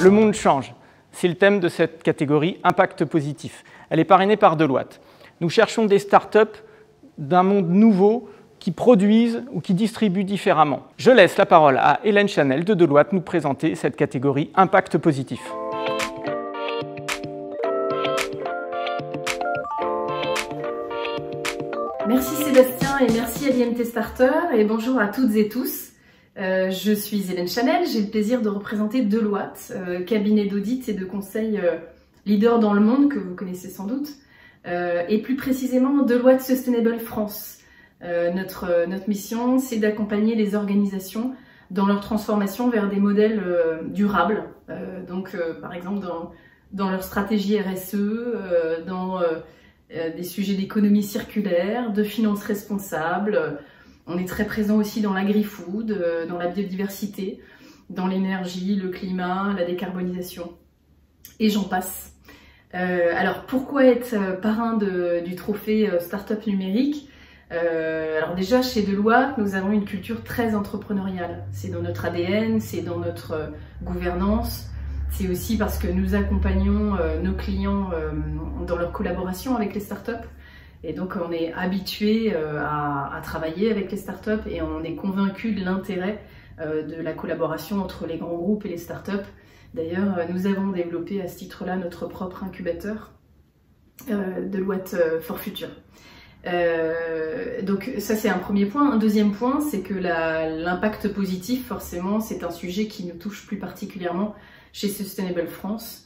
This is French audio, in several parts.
Le monde change. C'est le thème de cette catégorie Impact positif. Elle est parrainée par Deloitte. Nous cherchons des startups d'un monde nouveau qui produisent ou qui distribuent différemment. Je laisse la parole à Hélène Chanel de Deloitte nous présenter cette catégorie Impact positif. Merci Sébastien et merci à l'IMT Starter et bonjour à toutes et tous. Je suis Hélène Chanel, j'ai le plaisir de représenter Deloitte, cabinet d'audit et de conseil leader dans le monde que vous connaissez sans doute, et plus précisément Deloitte Sustainable France. Notre mission, c'est d'accompagner les organisations dans leur transformation vers des modèles durables, par exemple dans leur stratégie RSE, dans des sujets d'économie circulaire, de finances responsables. On est très présent aussi dans l'agri-food, dans la biodiversité, dans l'énergie, le climat, la décarbonisation, et j'en passe. Alors pourquoi être parrain du trophée Startup numérique? Alors déjà chez Deloitte, nous avons une culture très entrepreneuriale. C'est dans notre ADN, c'est dans notre gouvernance. C'est aussi parce que nous accompagnons nos clients dans leur collaboration avec les startups. Et donc on est habitué à travailler avec les startups et on est convaincu de l'intérêt de la collaboration entre les grands groupes et les startups. D'ailleurs, nous avons développé à ce titre-là notre propre incubateur, Deloitte for Future. Donc ça c'est un premier point. Un deuxième point, c'est que l'impact positif, forcément, c'est un sujet qui nous touche plus particulièrement chez Sustainable France.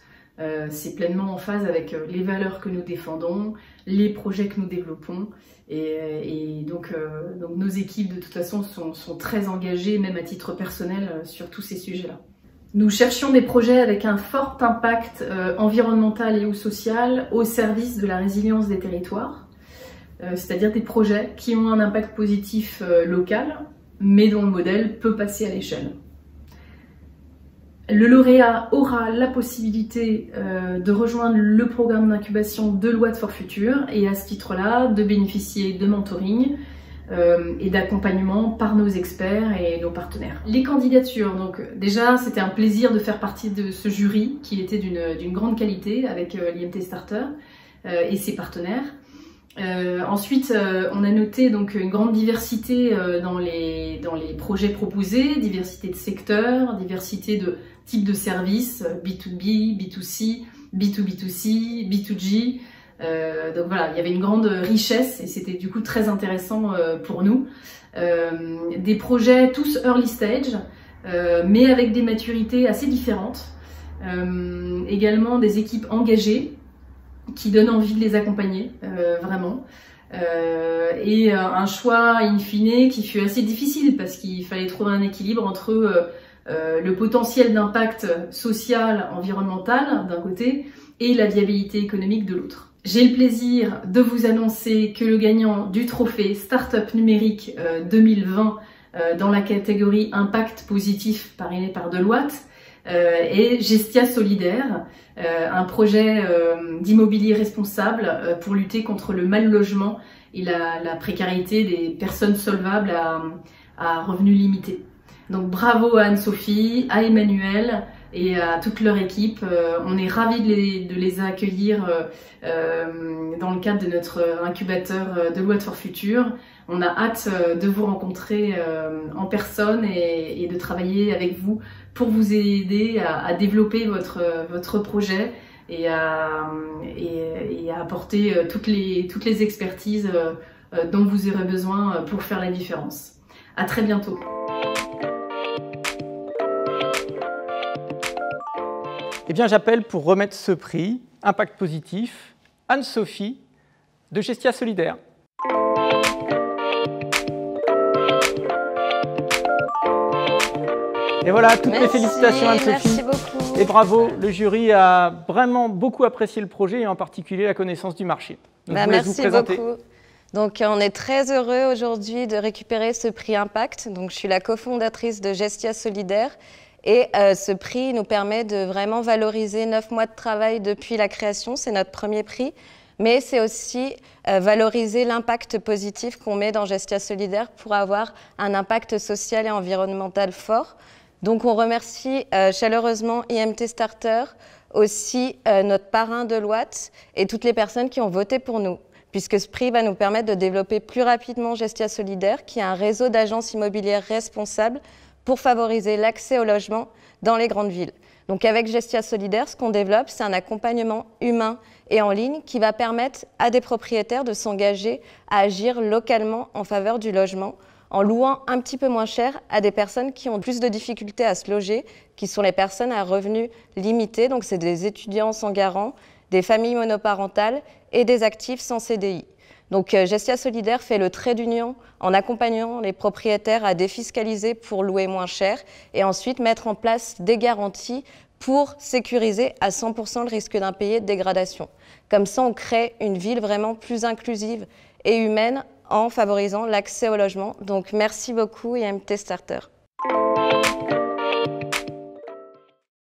C'est pleinement en phase avec les valeurs que nous défendons, les projets que nous développons et donc nos équipes de toute façon sont très engagées, même à titre personnel, sur tous ces sujets-là. Nous cherchions des projets avec un fort impact environnemental et ou social au service de la résilience des territoires, c'est-à-dire des projets qui ont un impact positif local, mais dont le modèle peut passer à l'échelle. Le lauréat aura la possibilité de rejoindre le programme d'incubation Deloitte for Future et à ce titre-là de bénéficier de mentoring et d'accompagnement par nos experts et nos partenaires. Les candidatures, donc déjà c'était un plaisir de faire partie de ce jury qui était d'une grande qualité avec l'IMT Starter et ses partenaires. Ensuite, on a noté donc une grande diversité dans les projets proposés, diversité de secteurs, diversité de types de services, B2B, B2C, B2B2C, B2G. Donc voilà, il y avait une grande richesse et c'était du coup très intéressant pour nous. Des projets tous early stage, mais avec des maturités assez différentes. Également des équipes engagées qui donnent envie de les accompagner, vraiment. Et un choix in fine qui fut assez difficile parce qu'il fallait trouver un équilibre entre le potentiel d'impact social, environnemental d'un côté et la viabilité économique de l'autre. J'ai le plaisir de vous annoncer que le gagnant du trophée Startup numérique 2020 dans la catégorie Impact positif parrainé par Deloitte est Gestia Solidaire, un projet d'immobilier responsable pour lutter contre le mal logement et la précarité des personnes solvables à revenus limités. Donc bravo à Anne-Sophie, à Emmanuel et à toute leur équipe. On est ravis de les accueillir dans le cadre de notre incubateur Deloitte for Future. On a hâte de vous rencontrer en personne et de travailler avec vous pour vous aider à développer votre projet et à apporter toutes les expertises dont vous aurez besoin pour faire la différence. À très bientôt. Eh bien, j'appelle pour remettre ce prix, Impact positif, Anne-Sophie de Gestia Solidaire. Et voilà, toutes mes félicitations Anne-Sophie. Merci beaucoup. Et bravo, le jury a vraiment beaucoup apprécié le projet et en particulier la connaissance du marché. Donc, Merci beaucoup. Donc on est très heureux aujourd'hui de récupérer ce prix Impact. Donc je suis la cofondatrice de Gestia Solidaire. Et ce prix nous permet de vraiment valoriser 9 mois de travail depuis la création, c'est notre premier prix, mais c'est aussi valoriser l'impact positif qu'on met dans Gestia Solidaire pour avoir un impact social et environnemental fort. Donc on remercie chaleureusement IMT Starter, aussi notre parrain Deloitte et toutes les personnes qui ont voté pour nous, puisque ce prix va nous permettre de développer plus rapidement Gestia Solidaire, qui est un réseau d'agences immobilières responsables pour favoriser l'accès au logement dans les grandes villes. Donc avec Gestia Solidaire, ce qu'on développe, c'est un accompagnement humain et en ligne qui va permettre à des propriétaires de s'engager à agir localement en faveur du logement, en louant un petit peu moins cher à des personnes qui ont plus de difficultés à se loger, qui sont les personnes à revenus limités, donc c'est des étudiants sans garant, des familles monoparentales et des actifs sans CDI. Donc Gestia Solidaire fait le trait d'union en accompagnant les propriétaires à défiscaliser pour louer moins cher et ensuite mettre en place des garanties pour sécuriser à 100% le risque d'impayé de dégradation. Comme ça, on crée une ville vraiment plus inclusive et humaine en favorisant l'accès au logement. Donc merci beaucoup IMT Starter.